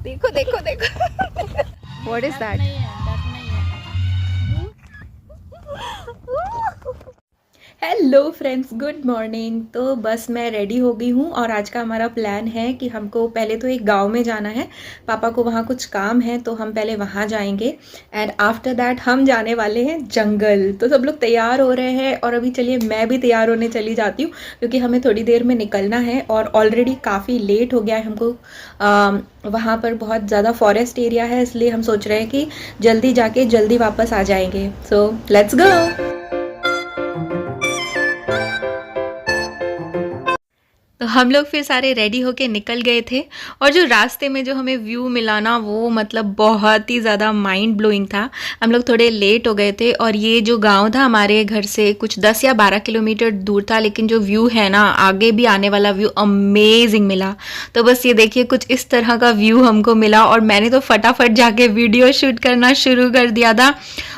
देखो देखो देखो what is that? Hello friends, good morning. तो बस मैं रेडी हो गई हूँ और आज का हमारा प्लान है कि हमको पहले तो एक गांव में जाना है। पापा को वहाँ कुछ काम है तो हम पहले वहाँ जाएंगे एंड आफ्टर दैट हम जाने वाले हैं जंगल। तो सब लोग तैयार हो रहे हैं और अभी चलिए मैं भी तैयार होने चली जाती हूँ क्योंकि हमें थोड़ी देर में निकलना है और ऑलरेडी काफ़ी लेट हो गया है हमको। वहाँ पर बहुत ज़्यादा फॉरेस्ट एरिया है, इसलिए हम सोच रहे हैं कि जल्दी जाके जल्दी वापस आ जाएंगे। So let's go. तो हम लोग फिर सारे रेडी होके निकल गए थे और जो रास्ते में जो हमें व्यू मिला ना वो मतलब बहुत ही ज़्यादा माइंड ब्लोइंग था। हम लोग थोड़े लेट हो गए थे और ये जो गांव था हमारे घर से कुछ 10 या 12 किलोमीटर दूर था, लेकिन जो व्यू है ना आगे भी आने वाला व्यू अमेजिंग मिला। तो बस ये देखिए कुछ इस तरह का व्यू हमको मिला और मैंने तो फटाफट जाके वीडियो शूट करना शुरू कर दिया था।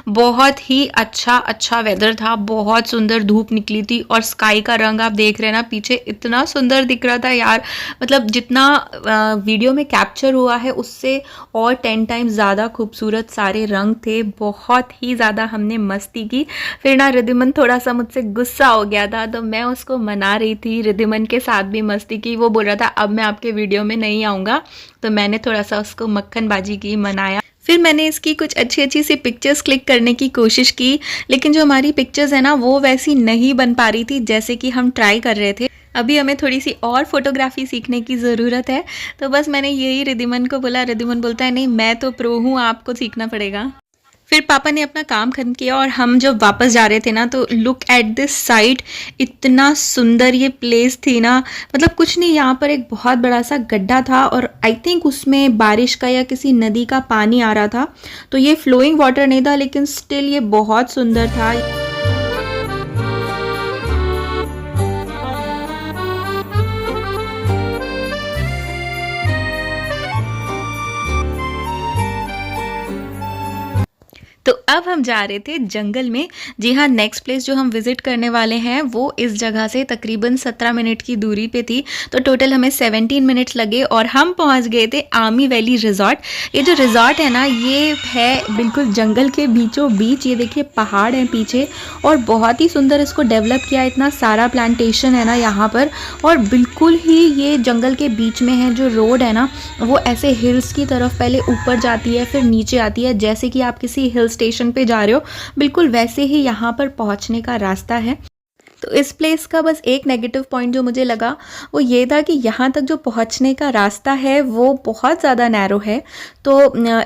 बहुत ही अच्छा वेदर था, बहुत सुंदर धूप निकली थी और स्काई का रंग आप देख रहे हैं ना पीछे, इतना सुंदर दिख रहा था यार। मतलब जितना वीडियो में कैप्चर हुआ है उससे और 10 टाइम्स ज़्यादा खूबसूरत सारे रंग थे। बहुत ही ज़्यादा हमने मस्ती की। फिर ना रिद्धिमन थोड़ा सा मुझसे गुस्सा हो गया था तो मैं उसको मना रही थी, रिद्धिमन के साथ भी मस्ती की। वो बोल रहा था अब मैं आपके वीडियो में नहीं आऊँगा, तो मैंने थोड़ा सा उसको मक्खनबाजी की, मनाया। फिर मैंने इसकी कुछ अच्छी सी पिक्चर्स क्लिक करने की कोशिश की, लेकिन जो हमारी पिक्चर्स है ना वो वैसी नहीं बन पा रही थी जैसे कि हम ट्राई कर रहे थे। अभी हमें थोड़ी सी और फोटोग्राफी सीखने की ज़रूरत है। तो बस मैंने यही रिद्धिमन को बोला, रिद्धिमन बोलता है नहीं मैं तो प्रो हूँ, आपको सीखना पड़ेगा। फिर पापा ने अपना काम खत्म किया और हम जब वापस जा रहे थे ना तो लुक एट दिस साइट, इतना सुंदर ये प्लेस थी ना। मतलब कुछ नहीं, यहाँ पर एक बहुत बड़ा सा गड्ढा था और आई थिंक उसमें बारिश का या किसी नदी का पानी आ रहा था। तो ये फ्लोइंग वाटर नहीं था लेकिन स्टिल ये बहुत सुंदर था। तो अब हम जा रहे थे जंगल में। जी हाँ, नेक्स्ट प्लेस जो हम विजिट करने वाले हैं वो इस जगह से तकरीबन 17 मिनट की दूरी पे थी। तो टोटल हमें 17 मिनट्स लगे और हम पहुंच गए थे आमी वैली रिजॉर्ट। ये जो रिजॉर्ट है ना ये है बिल्कुल जंगल के बीचों बीच। ये देखिए पहाड़ है पीछे और बहुत ही सुंदर इसको डेवलप किया। इतना सारा प्लांटेशन है ना यहाँ पर और बिल्कुल ही ये जंगल के बीच में है। जो रोड है ना वो ऐसे हिल्स की तरफ पहले ऊपर जाती है फिर नीचे आती है, जैसे कि आप किसी हिल स्टेशन पे जा रहे हो, बिल्कुल वैसे ही यहाँ पर पहुँचने का रास्ता है। तो इस प्लेस का बस एक नेगेटिव पॉइंट जो मुझे लगा वो ये था कि यहाँ तक जो पहुँचने का रास्ता है वो बहुत ज़्यादा नैरो है। तो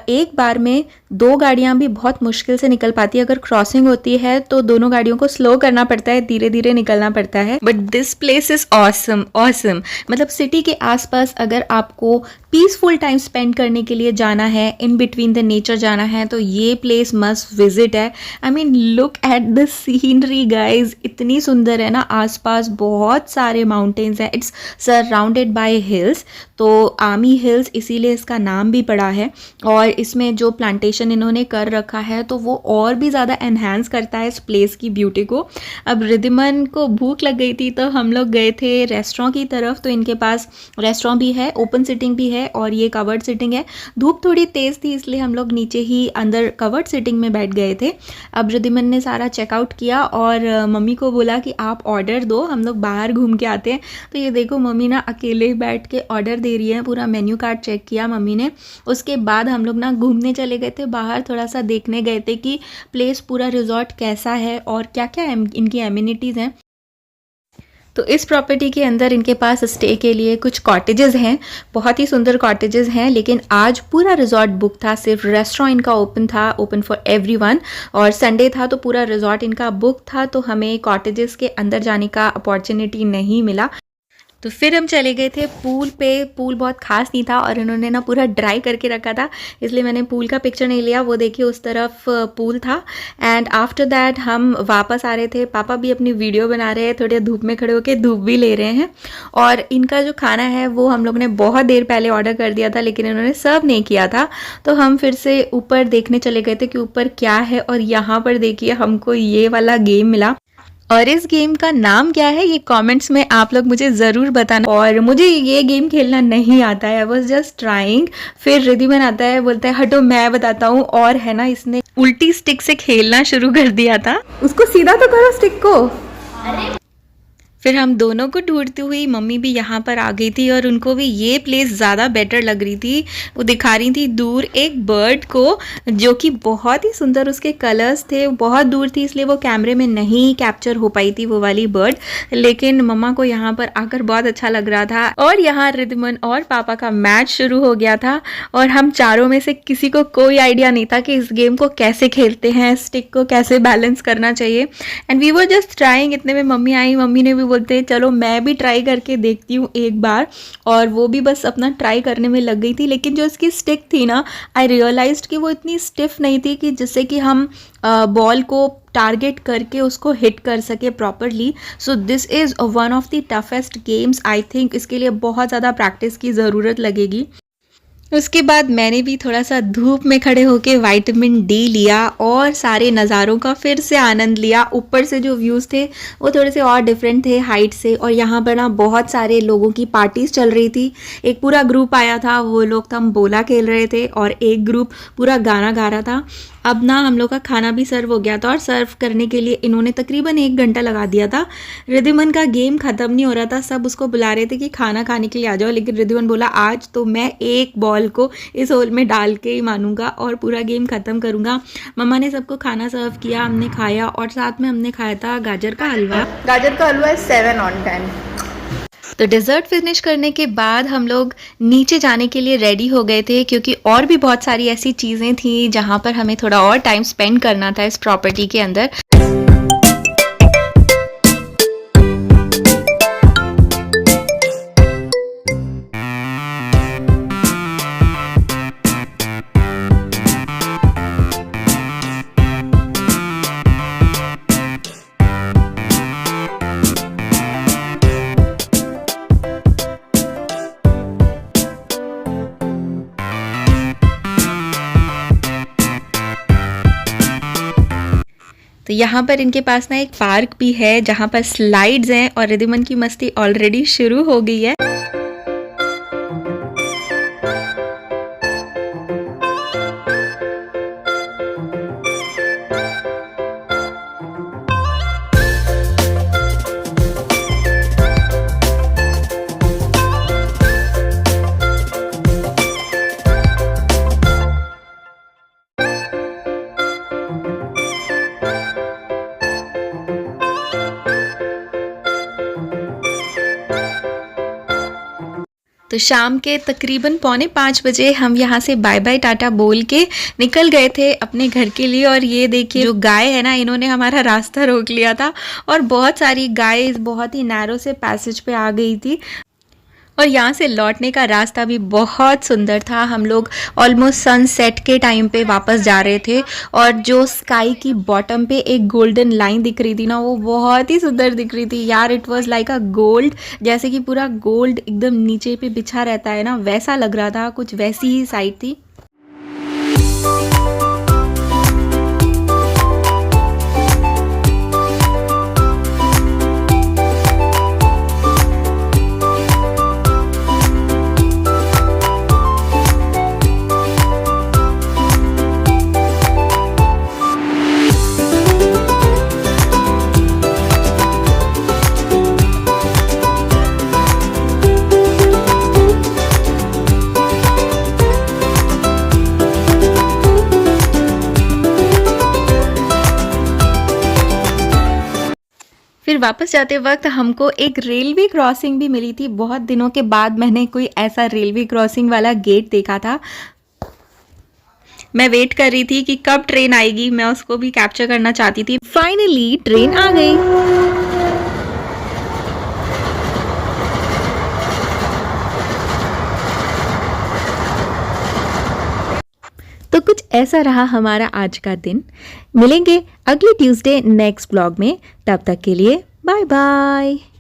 एक बार में 2 गाड़ियाँ भी बहुत मुश्किल से निकल पाती है। अगर क्रॉसिंग होती है तो दोनों गाड़ियों को स्लो करना पड़ता है, धीरे धीरे निकलना पड़ता है। But this place is awesome awesome. मतलब सिटी के आसपास अगर आपको पीसफुल टाइम स्पेंड करने के लिए जाना है, इन बिटवीन द नेचर जाना है, तो ये प्लेस मस्ट विजिट है। I mean look at the scenery guys, इतनी सुंदर है ना। आसपास बहुत सारे माउंटेन्स हैं, इट्स सराउंडेड बाय हिल्स। तो आमी हिल्स इसीलिए इसका नाम भी पड़ा है। और इसमें जो प्लांटेशन इन्होंने कर रखा है तो वो और भी ज़्यादा एनहांस करता है इस प्लेस की ब्यूटी को। अब रिद्धिमन को भूख लग गई थी तो हम लोग गए थे रेस्टोरेंट की तरफ। तो इनके पास रेस्टोरेंट भी है, ओपन सिटिंग भी है और ये कवर्ड सिटिंग है। धूप थोड़ी तेज़ थी इसलिए हम लोग नीचे ही अंदर कवर्ड सिटिंग में बैठ गए थे। अब रिद्धिमन ने सारा चेकआउट किया और मम्मी को बोला कि आप ऑर्डर दो, हम लोग बाहर घूम के आते हैं। तो ये देखो मम्मी ना अकेले बैठ के ऑर्डर दे रही है। पूरा मेन्यू कार्ड चेक किया मम्मी ने। उसके बाद हम लोग ना घूमने चले गए थे बाहर, थोड़ा सा देखने गए थे कि प्लेस पूरा रिजॉर्ट कैसा है और क्या क्या इनकी एमिनिटीज़ हैं। तो इस प्रॉपर्टी के अंदर इनके पास स्टे के लिए कुछ कॉटेजेस हैं, बहुत ही सुंदर कॉटेजेस हैं। लेकिन आज पूरा रिजॉर्ट बुक था, सिर्फ रेस्टोरेंट इनका ओपन था, ओपन फॉर एवरीवन। और संडे था तो पूरा रिजॉर्ट इनका बुक था, तो हमें कॉटेजेस के अंदर जाने का अपॉर्चुनिटी नहीं मिला। तो फिर हम चले गए थे पूल पे। पूल बहुत खास नहीं था और इन्होंने ना पूरा ड्राई करके रखा था, इसलिए मैंने पूल का पिक्चर नहीं लिया। वो देखिए उस तरफ पूल था। एंड आफ्टर दैट हम वापस आ रहे थे। पापा भी अपनी वीडियो बना रहे हैं, थोड़े धूप में खड़े होकर धूप भी ले रहे हैं। और इनका जो खाना है वो हम लोग ने बहुत देर पहले ऑर्डर कर दिया था लेकिन इन्होंने सर्व नहीं किया था। तो हम फिर से ऊपर देखने चले गए थे कि ऊपर क्या है। और यहाँ पर देखिए हमको ये वाला गेम मिला और इस गेम का नाम क्या है ये कमेंट्स में आप लोग मुझे ज़रूर बताना। और मुझे ये गेम खेलना नहीं आता है, आई वॉज जस्ट ट्राइंग। फिर रिद्धिमान आता है, बोलता है हटो मैं बताता हूँ, और है ना इसने उल्टी स्टिक से खेलना शुरू कर दिया था। उसको सीधा तो करो स्टिक को। फिर हम दोनों को ढूंढती हुई मम्मी भी यहाँ पर आ गई थी, और उनको भी ये प्लेस ज़्यादा बेटर लग रही थी। वो दिखा रही थी दूर एक बर्ड को, जो कि बहुत ही सुंदर उसके कलर्स थे। बहुत दूर थी इसलिए वो कैमरे में नहीं कैप्चर हो पाई थी वो वाली बर्ड, लेकिन मम्मा को यहाँ पर आकर बहुत अच्छा लग रहा था। और यहाँ रिद्धिमान और पापा का मैच शुरू हो गया था, और हम चारों में से किसी को कोई आइडिया नहीं था कि इस गेम को कैसे खेलते हैं, स्टिक को कैसे बैलेंस करना चाहिए। And we were just trying. इतने में मम्मी आई, मम्मी ने भी बोलते चलो मैं भी ट्राई करके देखती हूँ एक बार, और वो भी बस अपना ट्राई करने में लग गई थी। लेकिन जो इसकी स्टिक थी ना, आई रियलाइज्ड कि वो इतनी स्टिफ नहीं थी कि जिससे कि हम बॉल को टारगेट करके उसको हिट कर सके properly. So this is one of the toughest games. I think इसके लिए बहुत ज़्यादा प्रैक्टिस की ज़रूरत लगेगी। उसके बाद मैंने भी थोड़ा सा धूप में खड़े होके विटामिन डी लिया और सारे नज़ारों का फिर से आनंद लिया। ऊपर से जो व्यूज़ थे वो थोड़े से और डिफरेंट थे हाइट से, और यहाँ पर ना बहुत सारे लोगों की पार्टीज चल रही थी। एक पूरा ग्रुप आया था, वो लोग हम बोला खेल रहे थे, और एक ग्रुप पूरा गाना गा रहा था। अब ना हम लोग का खाना भी सर्व हो गया था, और सर्व करने के लिए इन्होंने तकरीबन 1 घंटा लगा दिया था। रिद्धिमान का गेम ख़त्म नहीं हो रहा था, सब उसको बुला रहे थे कि खाना खाने के लिए आ जाओ, लेकिन रिद्धिमान बोला आज तो मैं एक बॉल को इस होल में डाल के ही मानूंगा और पूरा गेम ख़त्म करूंगा। मम्मा ने सबको खाना सर्व किया, हमने खाया, और साथ में हमने खाया था गाजर का हलवा। गाजर का हलवा 7 on 10। तो डिज़र्ट फिनिश करने के बाद हम लोग नीचे जाने के लिए रेडी हो गए थे, क्योंकि और भी बहुत सारी ऐसी चीज़ें थी जहाँ पर हमें थोड़ा और टाइम स्पेंड करना था इस प्रॉपर्टी के अंदर। तो यहाँ पर इनके पास ना एक पार्क भी है जहाँ पर स्लाइड्स हैं, और रिद्धिमान की मस्ती ऑलरेडी शुरू हो गई है। तो शाम के तकरीबन 4:45 बजे हम यहाँ से बाय बाय टाटा बोल के निकल गए थे अपने घर के लिए। और ये देखिए जो गाय है ना, इन्होंने हमारा रास्ता रोक लिया था, और बहुत सारी गाय बहुत ही नैरो से पैसेज पे आ गई थी। और यहाँ से लौटने का रास्ता भी बहुत सुंदर था। हम लोग ऑलमोस्ट सनसेट के टाइम पे वापस जा रहे थे, और जो स्काई की बॉटम पे एक गोल्डन लाइन दिख रही थी ना, वो बहुत ही सुंदर दिख रही थी यार। It was like a gold, जैसे कि पूरा गोल्ड एकदम नीचे पे बिछा रहता है ना, वैसा लग रहा था। कुछ वैसी ही साइड थी। फिर वापस जाते वक्त हमको एक रेलवे क्रॉसिंग भी मिली थी। बहुत दिनों के बाद मैंने कोई ऐसा रेलवे क्रॉसिंग वाला गेट देखा था। मैं वेट कर रही थी कि कब ट्रेन आएगी, मैं उसको भी कैप्चर करना चाहती थी। फाइनली ट्रेन आ गई। तो कुछ ऐसा रहा हमारा आज का दिन। मिलेंगे अगले ट्यूसडे नेक्स्ट ब्लॉग में। तब तक के लिए बाय बाय।